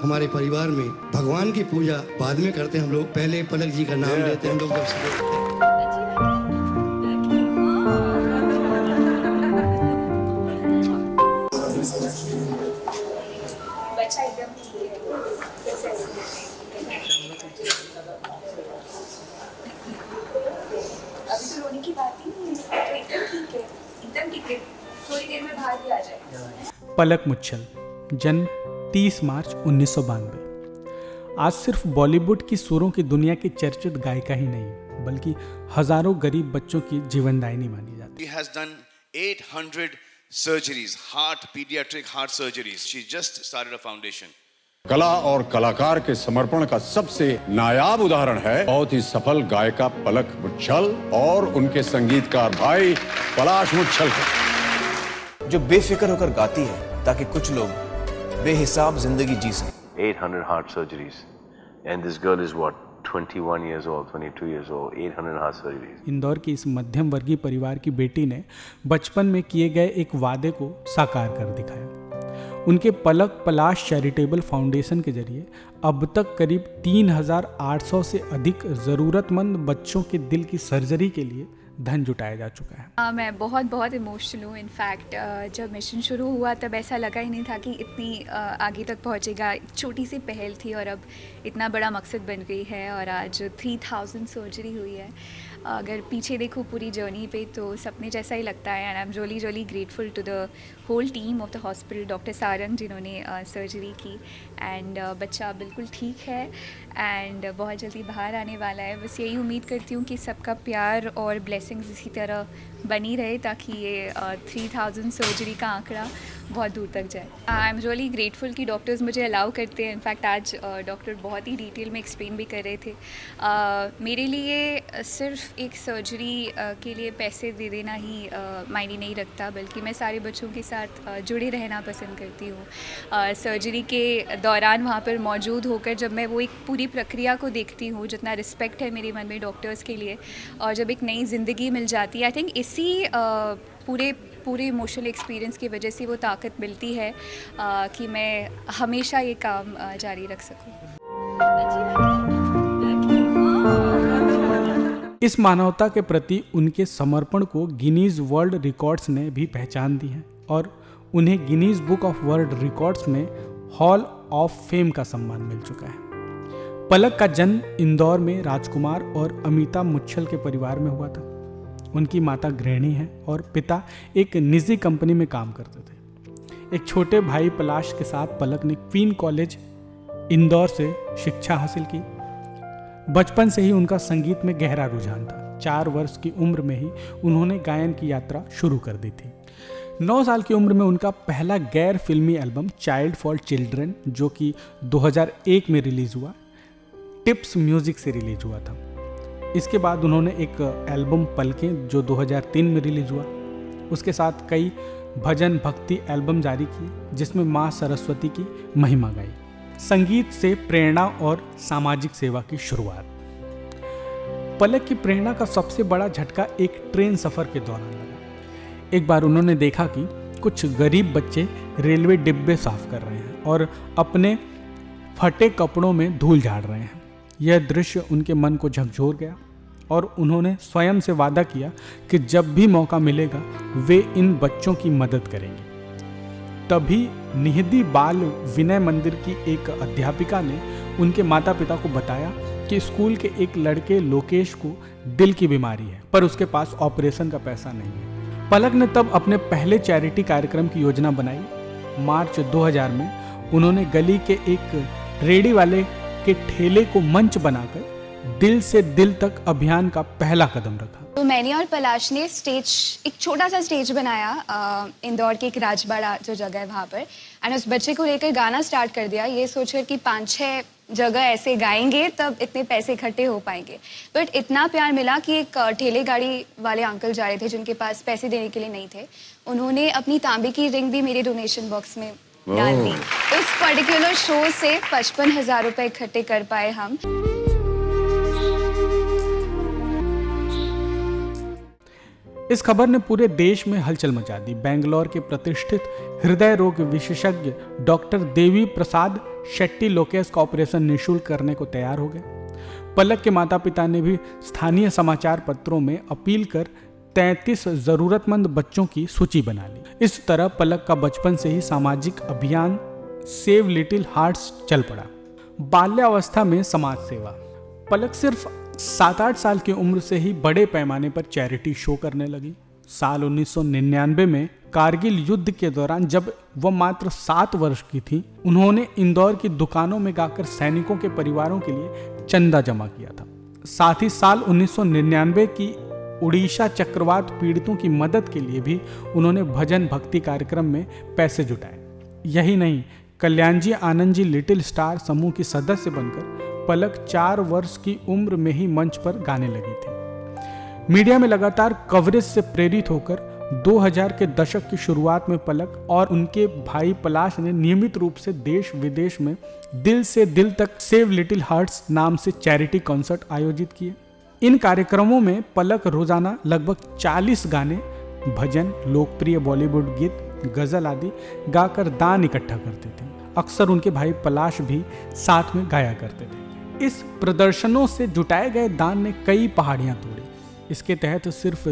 हमारे परिवार में भगवान की पूजा बाद में करते हैं हम लोग, पहले पलक जी का नाम लेते हैं हम लोग जब से। अभी तो रोने की बात ही नहीं है, तो एकदम ठीक है, थोड़ी देर में बाहर भी आ जाएगा। पलक मुच्छल, जन्म 30 मार्च 1992। आज सिर्फ बॉलीवुड की सुरों की दुनिया की चर्चित गायिका ही नहीं, बल्कि हजारों गरीब बच्चों की जीवनदायिनी मानी जाती है। She has done 800 surgeries, pediatric heart surgeries. She just started a foundation. कला और कलाकार के समर्पण का सबसे नायाब उदाहरण है बहुत ही सफल गायिका पलक मुच्छल और उनके संगीतकार भाई पलाश मुच्छल जो बेफिक्र होकर गाती है ताकि कुछ लोग बेहिसाब जिंदगी जी सकें। 800 heart surgeries, and this girl is what, 21 years old, 22 years old, 800 heart surgeries. Indore की इस मध्यम वर्गीय परिवार की बेटी ने बचपन में किए गए एक वादे को साकार कर दिखाया। उनके पलक पलाश चैरिटेबल फाउंडेशन के जरिए अब तक करीब 3800 से अधिक ज़रूरतमंद बच्चों के दिल की सर्जरी के लिए धन जुटाया जा चुका है। मैं बहुत इमोशनल हूँ। इनफैक्ट जब मिशन शुरू हुआ तब ऐसा लगा ही नहीं था कि इतनी आगे तक पहुँचेगा। एक छोटी सी पहल थी और अब इतना बड़ा मकसद बन गई है और आज 3000 सर्जरी हुई है। अगर पीछे देखूँ पूरी जर्नी पे तो सपने जैसा ही लगता है। And I am really grateful to the whole team of the hospital, doctor Sarang जिन्होंने सर्जरी की। एंड बच्चा बिल्कुल ठीक है एंड बहुत जल्दी बाहर आने वाला है। बस यही उम्मीद करती हूँ कि सबका प्यार और ब्लेसिंग्स इसी तरह बनी रहे ताकि ये 3000 सर्जरी का आंकड़ा बहुत दूर तक जाए। आई एम रियली ग्रेटफुल कि डॉक्टर्स मुझे अलाउ करते हैं। इनफैक्ट आज डॉक्टर बहुत ही डिटेल में एक्सप्लेन भी कर रहे थे। मेरे लिए सिर्फ एक सर्जरी के लिए पैसे दे देना ही मायने नहीं रखता, बल्कि मैं सारे बच्चों के साथ जुड़े रहना पसंद करती हूँ। सर्जरी के दौरान वहाँ पर मौजूद होकर जब मैं वो एक पूरी प्रक्रिया को देखती हूँ, जितना रिस्पेक्ट है मेरे मन में डॉक्टर्स के लिए और जब एक नई ज़िंदगी मिल जाती है, आई थिंक इसी पूरे इमोशनल एक्सपीरियंस की वजह से वो ताकत मिलती है कि मैं हमेशा ये काम जारी रख सकूं। इस मानवता के प्रति उनके समर्पण को गिनीज वर्ल्ड रिकॉर्ड्स ने भी पहचान दी है और उन्हें Guinness book of world records में हॉल ऑफ फेम का सम्मान मिल चुका है। पलक का जन्म इंदौर में राजकुमार और अमिता मुच्छल के परिवार में हुआ था। उनकी माता गृहिणी है और पिता एक निजी कंपनी में काम करते थे। एक छोटे भाई पलाश के साथ पलक ने क्वीन कॉलेज इंदौर से शिक्षा हासिल की। बचपन से ही उनका संगीत में गहरा रुझान था। 4 वर्ष की उम्र में ही उन्होंने गायन की यात्रा शुरू कर दी थी। 9 साल की उम्र में उनका पहला गैर फिल्मी एल्बम चाइल्ड फॉर चिल्ड्रन, जो कि 2001 में रिलीज हुआ, टिप्स म्यूजिक से रिलीज हुआ था। इसके बाद उन्होंने एक एल्बम पलकें जो 2003 में रिलीज हुआ, उसके साथ कई भजन भक्ति एल्बम जारी की जिसमें माँ सरस्वती की महिमा गाई। संगीत से प्रेरणा और सामाजिक सेवा की शुरुआत। पलक की प्रेरणा का सबसे बड़ा झटका एक ट्रेन सफर के दौरान लगा। एक बार उन्होंने देखा कि कुछ गरीब बच्चे रेलवे डिब्बे साफ कर रहे हैं और अपने फटे कपड़ों में धूल झाड़ रहे हैं। यह दृश्य उनके मन को झकझोर गया और उन्होंने स्वयं से वादा किया कि जब भी मौका मिलेगा वे इन बच्चों की मदद करेंगे। तभी निहदी बाल विनय मंदिर की एक अध्यापिका ने उनके माता पिता को बताया कि स्कूल के एक लड़के लोकेश को दिल की बीमारी है पर उसके पास ऑपरेशन का पैसा नहीं है। पलक ने तब अपने पहले चैरिटी कार्यक्रम की योजना बनाई। मार्च 2000 में उन्होंने गली के एक रेडी वाले के ठेले को मंच बनाकर दिल से दिल तक अभियान का पहला कदम रखा। तो मैंने और पलाश ने एक छोटा सा स्टेज बनाया इंदौर के एक राजबाड़ा जो जगह है वहाँ पर, एंड उस बच्चे को लेकर गाना स्टार्ट कर दिया, ये सोचकर कि 5-6 जगह ऐसे गाएंगे तब इतने पैसे इकट्ठे हो पाएंगे। बट इतना प्यार मिला कि एक ठेले गाड़ी वाले अंकल जा रहे थे जिनके पास पैसे देने के लिए नहीं थे, उन्होंने अपनी तांबे की रिंग भी मेरे डोनेशन बॉक्स में डाल दी। उस पर्टिकुलर शो से 55,000 रुपए इकट्ठे कर पाए हम। इस खबर ने पूरे देश में हलचल मचा दी। बेंगलोर के प्रतिष्ठित हृदय रोग विशेषज्ञ डॉक्टर देवी प्रसाद शेट्टी लोकेश का ऑपरेशन निःशुल्क करने को तैयार हो गए। पलक के माता पिता ने भी स्थानीय समाचार पत्रों में अपील कर 33 जरूरतमंद बच्चों की सूची बना ली। इस तरह पलक का बचपन से ही सामाजिक अभियान सेव लिटिल हार्ट्स चल पड़ा। बाल्यावस्था में समाज सेवा। पलक सिर्फ 7-8 साल की उम्र से ही बड़े पैमाने पर चैरिटी शो करने लगी। साल 1999 में कारगिल युद्ध के दौरान जब वह मात्र 7 वर्ष की थी, उन्होंने इंदौर की दुकानों में गाकर सैनिकों के परिवारों के लिए चंदा जमा किया था। साथ ही साल 1999 की उड़ीसा चक्रवात पीड़ितों की मदद के लिए भी उन्होंने भजन भक्ति कार्यक्रम में पैसे जुटाए। यही नहीं, कल्याणजी आनंद जी लिटिल स्टार समूह की सदस्य बनकर पलक 4 वर्ष की उम्र में ही मंच पर गाने लगी थी। मीडिया में लगातार कवरेज से प्रेरित होकर 2000 के दशक की शुरुआत में पलक और उनके भाई पलाश ने नियमित रूप से देश विदेश में दिल से दिल तक सेव लिटिल हार्ट्स नाम से चैरिटी कॉन्सर्ट आयोजित किए। इन कार्यक्रमों में पलक रोजाना लगभग 40 गाने, भजन, लोकप्रिय बॉलीवुड गीत, गजल आदि गाकर दान इकट्ठा करते थे। अक्सर उनके भाई पलाश भी साथ में गाया करते थे। इस प्रदर्शनों से जुटाए गए दान ने कई पहाड़ियां तोड़ी। इसके तहत सिर्फ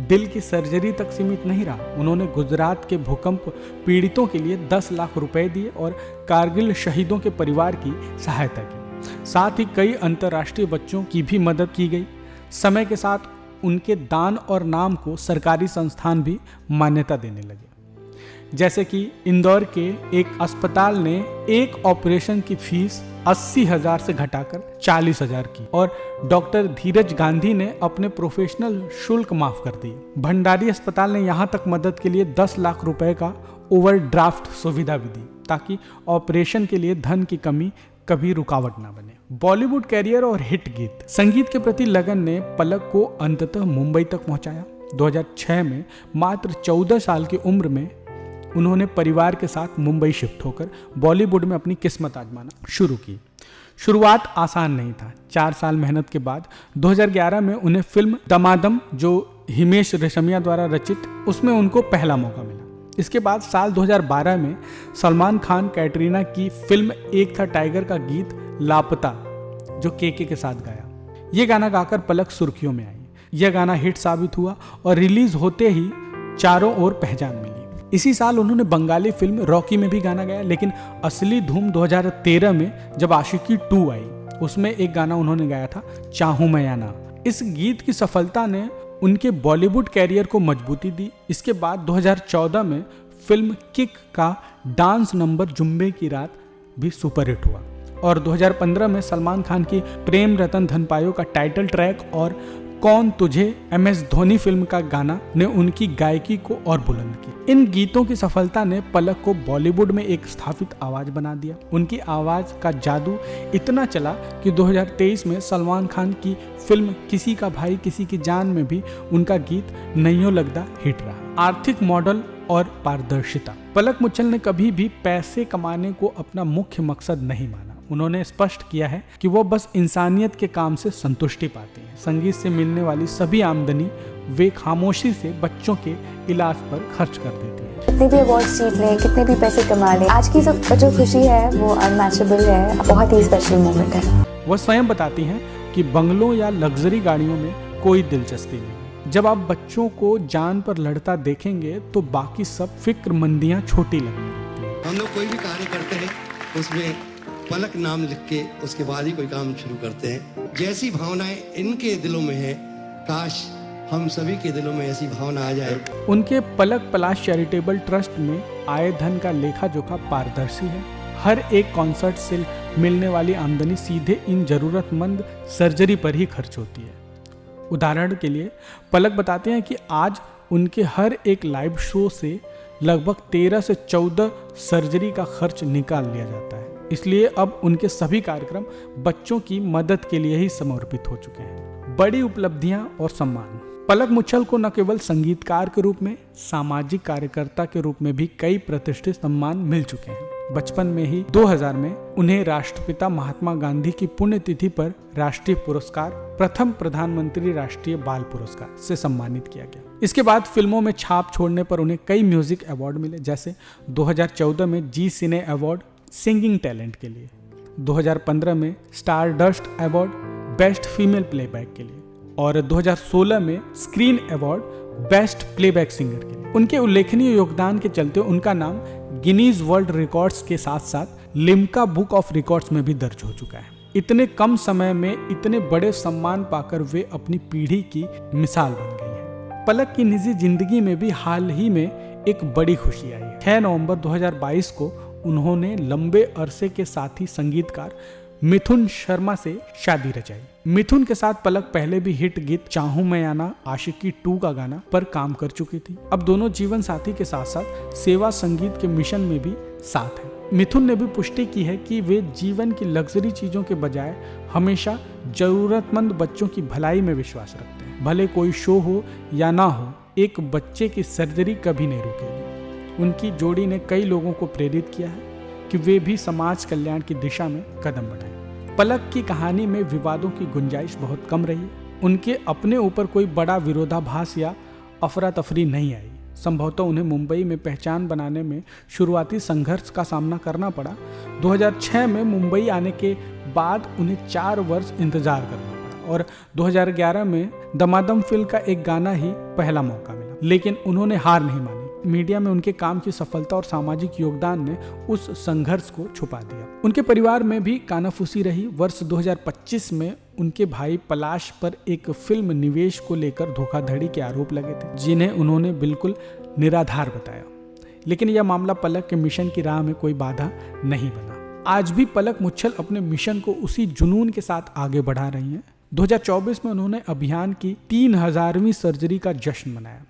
दिल की सर्जरी तक सीमित नहीं रहा, उन्होंने गुजरात के भूकंप पीड़ितों के लिए 10 लाख रुपए दिए और कारगिल शहीदों के परिवार की सहायता की। साथ ही कई अंतर्राष्ट्रीय बच्चों की भी मदद की गई। समय के साथ उनके दान और नाम को सरकारी संस्थान भी मान्यता देने लगे। जैसे कि इंदौर के एक अस्पताल ने एक ऑपरेशन की फीस 80,000 से घटाकर 40,000 की और डॉक्टर धीरज गांधी ने अपने प्रोफेशनल शुल्क माफ कर दिए। भंडारी अस्पताल ने यहाँ तक मदद के लिए 10 लाख रुपए का ओवरड्राफ्ट सुविधा भी दी ताकि ऑपरेशन के लिए धन की कमी कभी रुकावट ना बने। बॉलीवुड कैरियर और हिट गीत। संगीत के प्रति लगन ने पलक को अंततः मुंबई तक पहुंचाया। 2006 में मात्र 14 साल की उम्र में उन्होंने परिवार के साथ मुंबई शिफ्ट होकर बॉलीवुड में अपनी किस्मत आजमाना शुरू की। शुरुआत आसान नहीं था। 4 साल मेहनत के बाद 2011 में उन्हें फिल्म दमादम, जो हिमेश रेशमिया द्वारा रचित, उसमें उनको पहला मौका मिला। इसके बाद साल 2012 में सलमान खान कैटरीना की फिल्म एक था टाइगर का गीत लापता, जो केके के साथ गाया। ये गाना गाकर पलक सुर्खियों में आई। यह गाना हिट साबित हुआ और रिलीज होते ही चारों ओर पहचान मिली। इसी साल उन्होंने बंगाली फिल्म रॉकी में भी गाना गाया, लेकिन असली धूम 2013 में जब आशिकी 2 आई, उसमें एक गाना उन्होंने गाया था, चाहूं मैं या ना। इस गीत की सफलता ने उनके बॉलीवुड कैरियर को मजबूती दी। इसके बाद 2014 में फिल्म किक का डांस नंबर जुम्बे की रात भी सुपरहिट हुआ और 2015 में सलमान खान की प्रेम रतन धन पायो का टाइटल ट्रैक और कौन तुझे MS धोनी फिल्म का गाना ने उनकी गायकी को और बुलंद किया। इन गीतों की सफलता ने पलक को बॉलीवुड में एक स्थापित आवाज बना दिया। उनकी आवाज का जादू इतना चला कि 2023 में सलमान खान की फिल्म किसी का भाई किसी की जान में भी उनका गीत नैयो लगदा हिट रहा। आर्थिक मॉडल और पारदर्शिता। पलक मुच्छल ने कभी भी पैसे कमाने को अपना मुख्य मकसद नहीं माना। उन्होंने स्पष्ट किया है कि वो बस इंसानियत के काम से संतुष्टि पाते हैं। संगीत से मिलने वाली सभी आमदनी वे खामोशी से बच्चों के इलाज पर खर्च कर देते हैं। कितने भी अवार्ड जीत लें, कितने भी पैसे कमा लें, आज की जो खुशी है वो अनमैचेबल है, बहुत ही स्पेशल मोमेंट है। वह स्वयं बताती हैं कि बंगलों या लग्जरी गाड़ियों में कोई दिलचस्पी नहीं। जब आप बच्चों को जान पर लड़ता देखेंगे तो बाकी सब फिक्रमंदियां छोटी लगने लगती हैं। हम लोग कोई भी कार्य करते हैं उसमें पलक नाम लिख के उसके बाद ही कोई काम शुरू करते हैं। जैसी भावनाएं इनके दिलों में है, काश हम सभी के दिलों में ऐसी भावना आ जाए। उनके पलक पलाश चैरिटेबल ट्रस्ट में आए धन का लेखा जोखा पारदर्शी है। हर एक कॉन्सर्ट से मिलने वाली आमदनी सीधे इन जरूरतमंद सर्जरी पर ही खर्च होती है। उदाहरण के लिए पलक बताते हैं कि आज उनके हर एक लाइव शो से लगभग 13 से 14 सर्जरी का खर्च निकाल लिया जाता है। इसलिए अब उनके सभी कार्यक्रम बच्चों की मदद के लिए ही समर्पित हो चुके हैं। बड़ी उपलब्धियां और सम्मान। पलक मुच्छल को न केवल संगीतकार के रूप में, सामाजिक कार्यकर्ता के रूप में भी कई प्रतिष्ठित सम्मान मिल चुके हैं। बचपन में ही 2000 में उन्हें राष्ट्रपिता महात्मा गांधी की पुण्यतिथि पर राष्ट्रीय पुरस्कार, प्रथम प्रधानमंत्री राष्ट्रीय बाल पुरस्कार से सम्मानित किया गया। इसके बाद फिल्मों में छाप छोड़ने पर उन्हें कई म्यूजिक अवार्ड मिले, जैसे 2014 में जी सिने अवार्ड सिंगिंग टैलेंट के लिए, 2015 में star dust award best female playback के लिए और 2016 में screen award best playback singer के लिए। उनके उल्लेखनीय योगदान के चलते उनका नाम गिनीज वर्ल्ड रिकॉर्ड्स के साथ साथ लिम्का बुक ऑफ रिकॉर्ड्स में भी दर्ज हो चुका है। इतने कम समय में इतने बड़े सम्मान पाकर वे अपनी पीढ़ी की मिसाल बन गई है। पलक की निजी जिंदगी में भी हाल ही में एक बड़ी खुशी आई है। 6 नवंबर 2022 को उन्होंने लंबे अरसे के साथी संगीतकार मिथुन शर्मा से शादी रचाई। मिथुन के साथ पलक पहले भी हिट गीत चाहूं मैं या ना, आशिकी 2 का गाना पर काम कर चुकी थी। अब दोनों जीवन साथी के साथ साथ सेवा संगीत के मिशन में भी साथ हैं। मिथुन ने भी पुष्टि की है कि वे जीवन की लग्जरी चीजों के बजाय हमेशा जरूरतमंद बच्चों की भलाई में विश्वास रखते हैं। भले कोई शो हो या ना हो, एक बच्चे की सर्जरी कभी नहीं रुकेगी। उनकी जोड़ी ने कई लोगों को प्रेरित किया है कि वे भी समाज कल्याण की दिशा में कदम बढ़ाएं। पलक की कहानी में विवादों की गुंजाइश बहुत कम रही। उनके अपने ऊपर कोई बड़ा विरोधाभास या अफरा तफरी नहीं आई। संभवतः उन्हें मुंबई में पहचान बनाने में शुरुआती संघर्ष का सामना करना पड़ा। 2006 में मुंबई आने के बाद उन्हें 4 वर्ष इंतजार करना पड़ा और 2011 में दमादम फिल्म का एक गाना ही पहला मौका मिला, लेकिन उन्होंने हार नहीं मानी। मीडिया में उनके काम की सफलता और सामाजिक योगदान ने उस संघर्ष को छुपा दिया। उनके परिवार में भी कानाफूसी रही। वर्ष 2025 में उनके भाई पलाश पर एक फिल्म निवेश को लेकर धोखाधड़ी के आरोप लगे थे, जिन्हें उन्होंने बिल्कुल निराधार बताया। लेकिन यह मामला पलक के मिशन की राह में कोई बाधा नहीं बना। आज भी पलक मुच्छल अपने मिशन को उसी जुनून के साथ आगे बढ़ा रही हैं। 2024 में उन्होंने अभियान की 3000वीं सर्जरी का जश्न मनाया।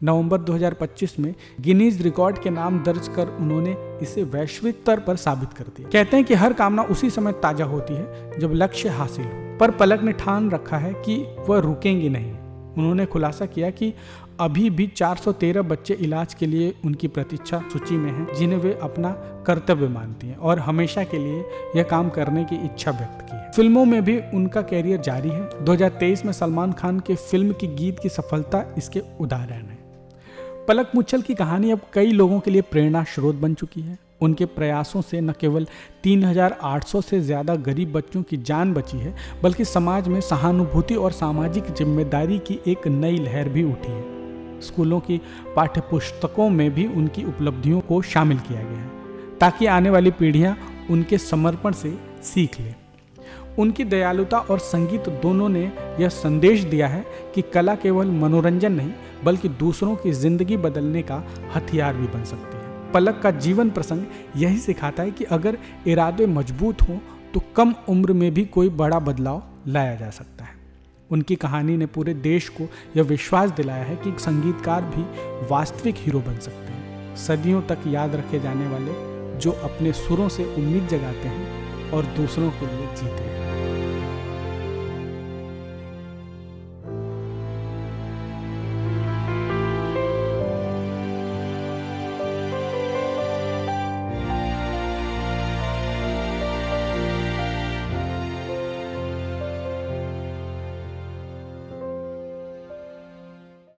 नवंबर 2025 में गिनीज रिकॉर्ड के नाम दर्ज कर उन्होंने इसे वैश्विक स्तर पर साबित कर दिया। कहते हैं कि हर कामना उसी समय ताजा होती है जब लक्ष्य हासिल हो, पर पलक ने ठान रखा है कि वह रुकेंगी नहीं। उन्होंने खुलासा किया कि अभी भी 413 बच्चे इलाज के लिए उनकी प्रतीक्षा सूची में हैं, जिन्हें वे अपना कर्तव्य मानती हैं और हमेशा के लिए यह काम करने की इच्छा व्यक्त की है। फिल्मों में भी उनका कैरियर जारी है। 2023 में सलमान खान के फिल्म की गीत की सफलता इसके उदाहरण है। पलक मुच्छल की कहानी अब कई लोगों के लिए प्रेरणा स्रोत बन चुकी है। उनके प्रयासों से न केवल 3800 से ज़्यादा गरीब बच्चों की जान बची है, बल्कि समाज में सहानुभूति और सामाजिक जिम्मेदारी की एक नई लहर भी उठी है। स्कूलों की पाठ्यपुस्तकों में भी उनकी उपलब्धियों को शामिल किया गया है, ताकि आने वाली पीढ़ियां उनके समर्पण से सीख लें। उनकी दयालुता और संगीत दोनों ने यह संदेश दिया है कि कला केवल मनोरंजन नहीं, बल्कि दूसरों की जिंदगी बदलने का हथियार भी बन सकती है। पलक का जीवन प्रसंग यही सिखाता है कि अगर इरादे मजबूत हों तो कम उम्र में भी कोई बड़ा बदलाव लाया जा सकता है। उनकी कहानी ने पूरे देश को यह विश्वास दिलाया है कि संगीतकार भी वास्तविक हीरो बन सकते हैं, सदियों तक याद रखे जाने वाले, जो अपने सुरों से उम्मीद जगाते हैं और दूसरों के लिए जीते हैं।